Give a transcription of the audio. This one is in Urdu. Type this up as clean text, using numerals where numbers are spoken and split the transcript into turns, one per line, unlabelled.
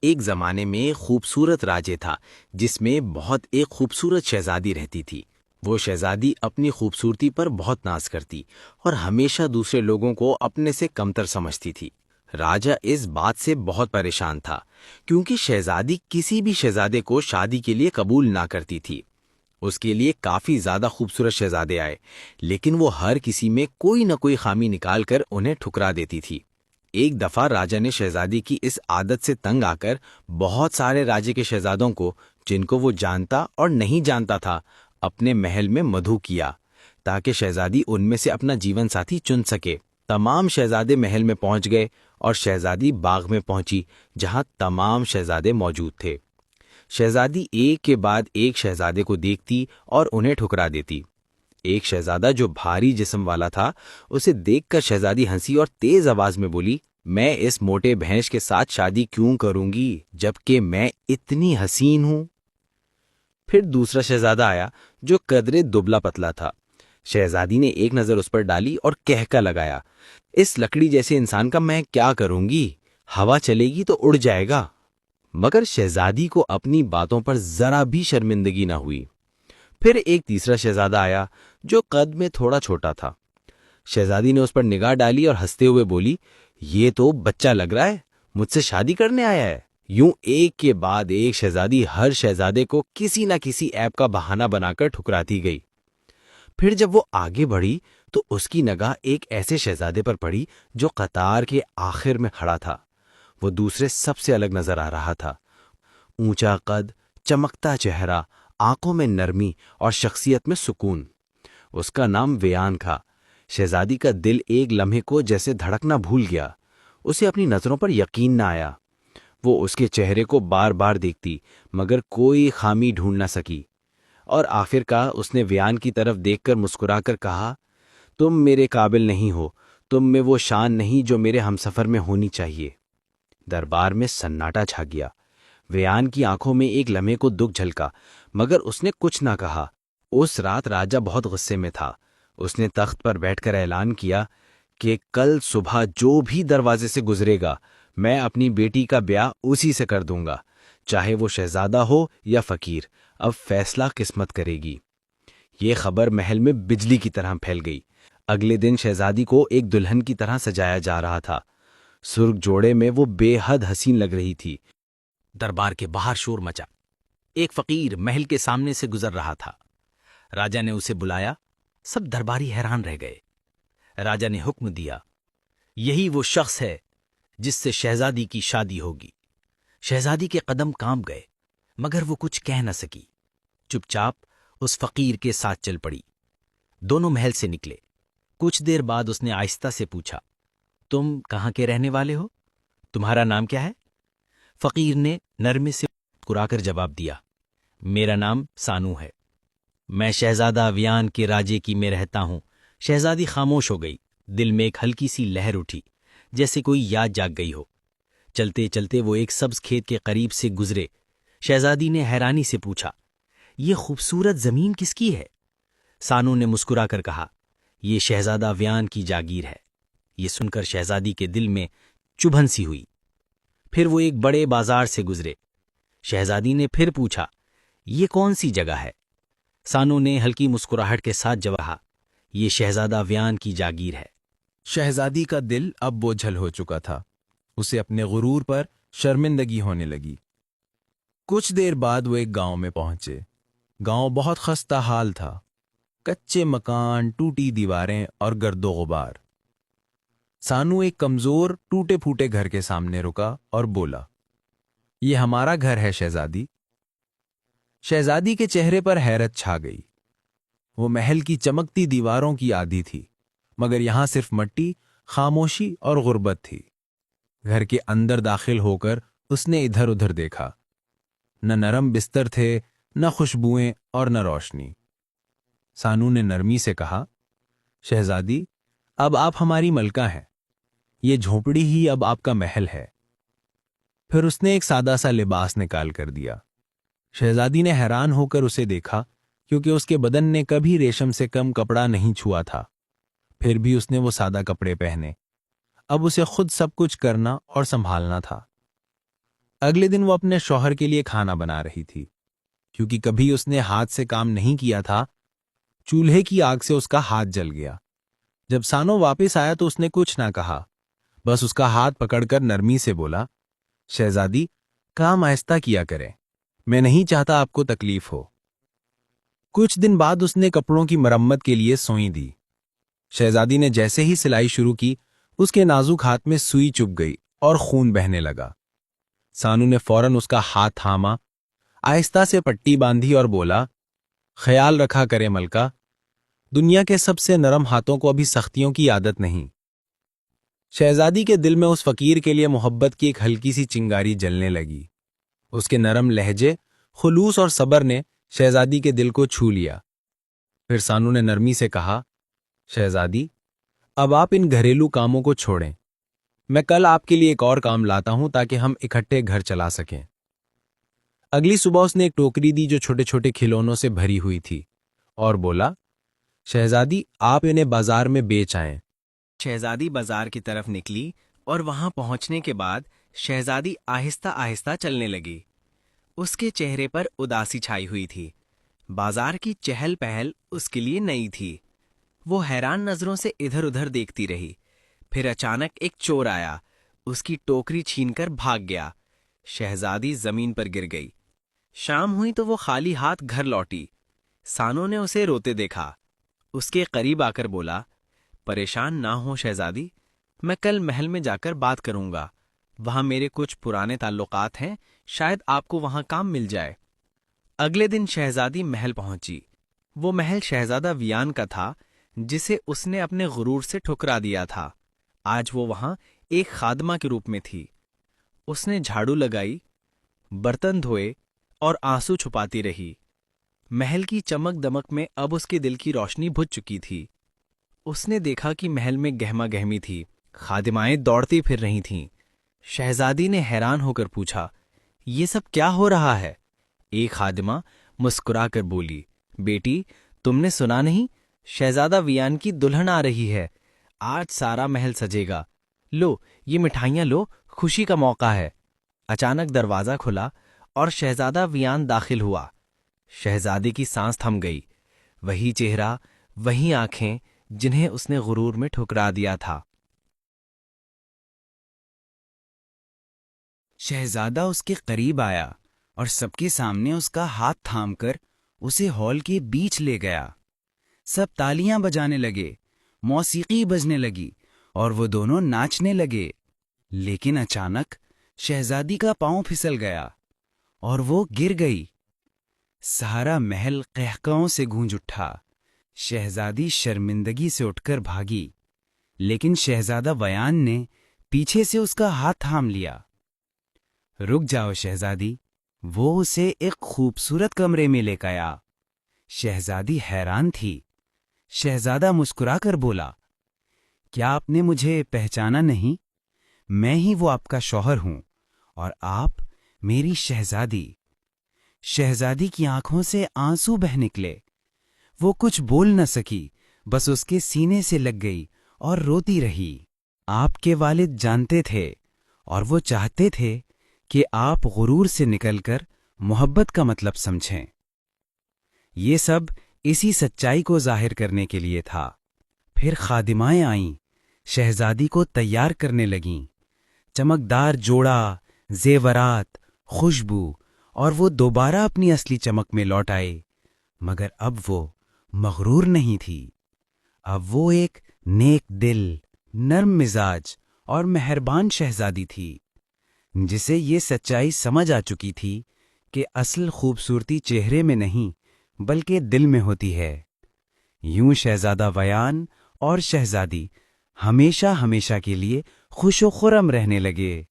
ایک زمانے میں خوبصورت راجے تھا جس میں بہت ایک خوبصورت شہزادی رہتی تھی۔ وہ شہزادی اپنی خوبصورتی پر بہت ناز کرتی اور ہمیشہ دوسرے لوگوں کو اپنے سے کمتر سمجھتی تھی۔ راجا اس بات سے بہت پریشان تھا کیونکہ شہزادی کسی بھی شہزادے کو شادی کے لیے قبول نہ کرتی تھی۔ اس کے لیے کافی زیادہ خوبصورت شہزادے آئے، لیکن وہ ہر کسی میں کوئی نہ کوئی خامی نکال کر انہیں ٹھکرا دیتی تھی۔ ایک دفعہ راجا نے شہزادی کی اس عادت سے تنگ آ کر بہت سارے راجے کے شہزادوں کو، جن کو وہ جانتا اور نہیں جانتا تھا، اپنے محل میں مدعو کیا تاکہ شہزادی ان میں سے اپنا جیون ساتھی چن سکے۔ تمام شہزادے محل میں پہنچ گئے اور شہزادی باغ میں پہنچی جہاں تمام شہزادے موجود تھے۔ شہزادی ایک کے بعد ایک شہزادے کو دیکھتی اور انہیں ٹھکرا دیتی۔ ایک شہزادہ جو بھاری جسم والا تھا، اسے دیکھ کر شہزادی ہنسی اور تیز آواز میں بولی، میں اس موٹے بھینس کے ساتھ شادی کیوں کروں گی جبکہ میں اتنی حسین ہوں؟ پھر دوسرا شہزادہ آیا جو قدرے دبلا پتلا تھا۔ شہزادی نے ایک نظر اس پر ڈالی اور کہکا لگایا، اس لکڑی جیسے انسان کا میں کیا کروں گی؟ ہوا چلے گی تو اڑ جائے گا۔ مگر شہزادی کو اپنی باتوں پر ذرا بھی شرمندگی نہ ہوئی۔ پھر ایک تیسرا شہزادہ آیا جو قد میں تھوڑا چھوٹا تھا۔ شہزادی نے اس پر نگاہ ڈالی اور ہنستے ہوئے بولی، یہ تو بچہ لگ رہا ہے، مجھ سے شادی کرنے آیا ہے۔ یوں ایک کے بعد ایک شہزادی ہر شہزادے کو کسی نہ کسی عیب کا بہانہ بنا کر ٹھکراتی گئی۔ پھر جب وہ آگے بڑھی تو اس کی نگاہ ایک ایسے شہزادے پر پڑی جو قطار کے آخر میں کھڑا تھا۔ وہ دوسرے سب سے الگ نظر آ رہا تھا۔ اونچا قد، چمکتا چہرہ، آنکھوں میں نرمی اور شخصیت میں سکون۔ اس کا نام ویان تھا۔ شہزادی کا دل ایک لمحے کو جیسے دھڑکنا بھول گیا۔ اسے اپنی نظروں پر یقین نہ آیا۔ وہ اس کے چہرے کو بار بار دیکھتی مگر کوئی خامی ڈھونڈ نہ سکی، اور آخر کا اس نے ویان کی طرف دیکھ کر مسکرا کر کہا، تم میرے قابل نہیں ہو، تم میں وہ شان نہیں جو میرے ہمسفر میں ہونی چاہیے۔ دربار میں سناٹا چھا گیا۔ ویان کی آنکھوں میں ایک لمحے کو دکھ جھلکا مگر اس نے کچھ نہ کہا۔ اس رات راجا بہت غصے میں تھا۔ اس نے تخت پر بیٹھ کر اعلان کیا کہ کل صبح جو بھی دروازے سے گزرے گا میں اپنی بیٹی کا بیاہ اسی سے کر دوں گا، چاہے وہ شہزادہ ہو یا فقیر، اب فیصلہ قسمت کرے گی۔ یہ خبر محل میں بجلی کی طرح پھیل گئی۔ اگلے دن شہزادی کو ایک دلہن کی طرح سجایا جا رہا تھا۔ سرخ جوڑے میں وہ بے حد حسین لگ رہی تھی۔ دربار کے باہر شور مچا۔ ایک فقیر محل کے سامنے سے گزر رہا تھا۔ راجا نے اسے بلایا۔ سب درباری حیران رہ گئے۔ راجا نے حکم دیا، یہی وہ شخص ہے جس سے شہزادی کی شادی ہوگی۔ شہزادی کے قدم کانپ گئے مگر وہ کچھ کہہ نہ سکی۔ چپ چاپ اس فقیر کے ساتھ چل پڑی۔ دونوں محل سے نکلے۔ کچھ دیر بعد اس نے آہستہ سے پوچھا، تم کہاں کے رہنے والے ہو؟ تمہارا نام کیا ہے؟ فقیر نے نرمے سے مسکرا کر جواب دیا، میرا نام سانو ہے، میں شہزادہ ویان کے راجے کی میں رہتا ہوں۔ شہزادی خاموش ہو گئی۔ دل میں ایک ہلکی سی لہر اٹھی، جیسے کوئی یاد جاگ گئی ہو۔ چلتے چلتے وہ ایک سبز کھیت کے قریب سے گزرے۔ شہزادی نے حیرانی سے پوچھا، یہ خوبصورت زمین کس کی ہے؟ سانو نے مسکرا کر کہا، یہ شہزادہ ویان کی جاگیر ہے۔ یہ سن کر شہزادی کے دل میں چبھن سی ہوئی۔ پھر وہ ایک بڑے بازار سے گزرے۔ شہزادی نے پھر پوچھا، یہ کون سی جگہ ہے؟ سانو نے ہلکی مسکراہٹ کے ساتھ جواب کہا، یہ شہزادہ ویان کی جاگیر ہے۔
شہزادی کا دل اب بوجھل ہو چکا تھا۔ اسے اپنے غرور پر شرمندگی ہونے لگی۔ کچھ دیر بعد وہ ایک گاؤں میں پہنچے۔ گاؤں بہت خستہ حال تھا۔ کچے مکان، ٹوٹی دیواریں اور گرد و غبار۔ سانو ایک کمزور ٹوٹے پھوٹے گھر کے سامنے رکا اور بولا، یہ ہمارا گھر ہے شہزادی۔ شہزادی کے چہرے پر حیرت چھا گئی۔ وہ محل کی چمکتی دیواروں کی عادی تھی مگر یہاں صرف مٹی، خاموشی اور غربت تھی۔ گھر کے اندر داخل ہو کر اس نے ادھر ادھر دیکھا۔ نہ نرم بستر تھے، نہ خوشبوئیں اور نہ روشنی۔ سانو نے نرمی سے کہا، شہزادی اب آپ ہماری ملکہ ہیں، یہ جھونپڑی ہی اب آپ کا محل ہے۔ پھر اس نے ایک سادہ سا لباس نکال کر دیا۔ شہزادی نے حیران ہو کر اسے دیکھا کیونکہ اس کے بدن نے کبھی ریشم سے کم کپڑا نہیں چھوا تھا۔ پھر بھی اس نے وہ سادہ کپڑے پہنے۔ اب اسے خود سب کچھ کرنا اور سنبھالنا تھا۔ اگلے دن وہ اپنے شوہر کے لیے کھانا بنا رہی تھی۔ کیونکہ کبھی اس نے ہاتھ سے کام نہیں کیا تھا، چولہے کی آگ سے اس کا ہاتھ جل گیا۔ جب سانو واپس آیا تو اس نے کچھ نہ کہا، بس اس کا ہاتھ پکڑ کر نرمی سے بولا، شہزادی، کام آہستہ کیا کریں، میں نہیں چاہتا آپ کو تکلیف ہو۔ کچھ دن بعد اس نے کپڑوں کی مرمت کے لیے سوئی دی۔ شہزادی نے جیسے ہی سلائی شروع کی، اس کے نازک ہاتھ میں سوئی چبھ گئی اور خون بہنے لگا۔ سانو نے فوراً اس کا ہاتھ تھاما، آہستہ سے پٹی باندھی اور بولا، خیال رکھا کرے ملکہ، دنیا کے سب سے نرم ہاتھوں کو ابھی سختیوں کی عادت نہیں۔ شہزادی کے دل میں اس فقیر کے لیے محبت کی ایک ہلکی سی چنگاری جلنے لگی۔ اس کے نرم لہجے، خلوص اور صبر نے شہزادی کے دل کو چھو لیا۔ پھر سانو نے نرمی سے کہا، شہزادی، اب آپ ان گھریلو کاموں کو چھوڑیں، میں کل آپ کے لیے ایک اور کام لاتا ہوں تاکہ ہم اکٹھے گھر چلا سکیں۔ اگلی صبح اس نے ایک ٹوکری دی جو چھوٹے چھوٹے کھلونوں سے بھری ہوئی تھی اور بولا، شہزادی، آپ انہیں بازار میں بیچ آئیں۔
شہزادی بازار کی طرف نکلی اور وہاں پہنچنے کے بعد شہزادی آہستہ آہستہ چلنے لگی۔ اس کے چہرے پر اداسی چھائی ہوئی تھی۔ بازار کی چہل پہل اس کے لیے نئی تھی۔ وہ حیران نظروں سے ادھر ادھر دیکھتی رہی۔ پھر اچانک ایک چور آیا، اس کی ٹوکری چھین کر بھاگ گیا۔ شہزادی زمین پر گر گئی۔ شام ہوئی تو وہ خالی ہاتھ گھر لوٹی۔ سانو نے اسے روتے دیکھا۔ اس کے قریب آ کر بولا، پریشان نہ ہو شہزادی، میں کل محل میں جا کر بات کروں گا، وہاں میرے کچھ پرانے تعلقات ہیں، شاید آپ کو وہاں کام مل جائے۔ اگلے دن شہزادی محل پہنچی۔ وہ محل شہزادہ ویان کا تھا جسے اس نے اپنے غرور سے ٹھکرا دیا تھا۔ آج وہ وہاں ایک خادمہ کے روپ میں تھی۔ اس نے جھاڑو لگائی، برتن دھوئے اور آنسو چھپاتی رہی۔ محل کی چمک دمک میں اب اس کے دل کی روشنی بجھ چکی تھی۔ اس نے دیکھا کہ محل میں گہما گہمی تھی، خادمائیں دوڑتی پھر رہی تھیں۔ شہزادی نے حیران ہو کر پوچھا، یہ سب کیا ہو رہا ہے؟ ایک خادمہ مسکرا کر بولی، بیٹی، تم نے سنا نہیں؟ شہزادہ ویان کی دلہن آ رہی ہے، آج سارا محل سجے گا۔ لو، یہ مٹھائیاں لو، خوشی کا موقع ہے۔ اچانک دروازہ کھلا اور شہزادہ ویان داخل ہوا۔ شہزادی کی سانس تھم گئی۔ وہی چہرہ، وہی آنکھیں جنہیں اس نے غرور میں ٹھکرا دیا تھا۔
شہزادہ اس کے قریب آیا اور سب کے سامنے اس کا ہاتھ تھام کر اسے ہال کے بیچ لے گیا۔ سب تالیاں بجانے لگے، موسیقی بجنے لگی اور وہ دونوں ناچنے لگے۔ لیکن اچانک شہزادی کا پاؤں پھسل گیا اور وہ گر گئی۔ سارا محل قہقہوں سے گونج اٹھا۔ شہزادی شرمندگی سے اٹھ کر بھاگی، لیکن شہزادہ ویان نے پیچھے سے اس کا ہاتھ تھام لیا۔ رک جاؤ شہزادی، وہ اسے ایک خوبصورت کمرے میں لے گیا۔ شہزادی حیران تھی۔ شہزادہ مسکرا کر بولا، کیا آپ نے مجھے پہچانا نہیں؟ میں ہی وہ آپ کا شوہر ہوں اور آپ میری شہزادی۔ شہزادی کی آنکھوں سے آنسو بہہ نکلے۔ وہ کچھ بول نہ سکی، بس اس کے سینے سے لگ گئی اور روتی رہی۔ آپ کے والد جانتے تھے اور وہ چاہتے تھے کہ آپ غرور سے نکل کر محبت کا مطلب سمجھیں۔ یہ سب اسی سچائی کو ظاہر کرنے کے لیے تھا۔ پھر خادمائیں آئیں، شہزادی کو تیار کرنے لگیں۔ چمکدار جوڑا، زیورات، خوشبو، اور وہ دوبارہ اپنی اصلی چمک میں لوٹ آئے۔ مگر اب وہ مغرور نہیں تھی۔ اب وہ ایک نیک دل، نرم مزاج اور مہربان شہزادی تھی، جسے یہ سچائی سمجھ آ چکی تھی کہ اصل خوبصورتی چہرے میں نہیں بلکہ دل میں ہوتی ہے۔ یوں شہزادہ ویان اور شہزادی ہمیشہ ہمیشہ کے لیے خوش و خرم رہنے لگے۔